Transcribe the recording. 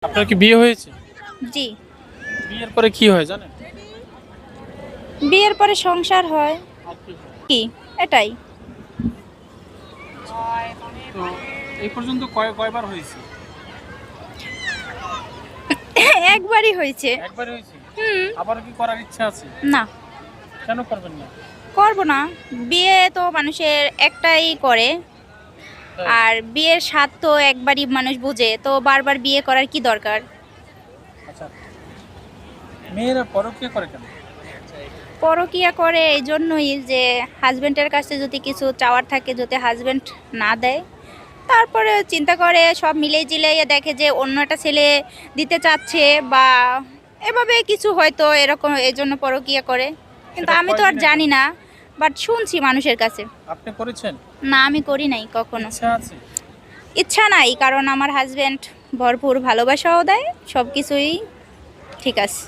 আপনার কি বিয়ে হয়েছে? জি। বিয়ের পরে কি হয় জানেন? বিয়ের পরে সংসার হয়। কি এটাই। তো এই পর্যন্ত কয়বার হয়েছে? একবারই হয়েছে। একবারই হয়েছে। হুম। আবার কি করার ইচ্ছা আছে? না, কেন করবেন না? করব না। বিয়ে তো মানুষের একটাই করে, তাই? আর বিয়ের স্বাদ তো একবারই মানুষ বুঝে, তো বারবার বিয়ে করার কি দরকার? আচ্ছা, মেয়েরা পরকীয়া করে কেন? পরকীয়া করে এই জন্যই যে হাজবেন্ডের কাছে যদি কিছু চাওয়ার থাকে, যদি হাজবেন্ড না দেয়, তারপরে চিন্তা করে সব মিলিয়ে জিলিয়ে দেখে যে অন্য একটা ছেলে দিতে চাচ্ছে, বা এভাবে কিছু হয়তো এরকম, এই জন্য পরকীয়া করে। কিন্তু সেটা আমি তো আর কয়দিন জানি আগে? না, বাট শুনছি মানুষের কাছে। আপনি করেছেন? না, আমি করি নাই কখনো। ইচ্ছা আছে? ইচ্ছা নাই, কারণ আমার হাজবেন্ড ভরপুর ভালোবাসাও দেয়, সব কিছুই ঠিক আছে।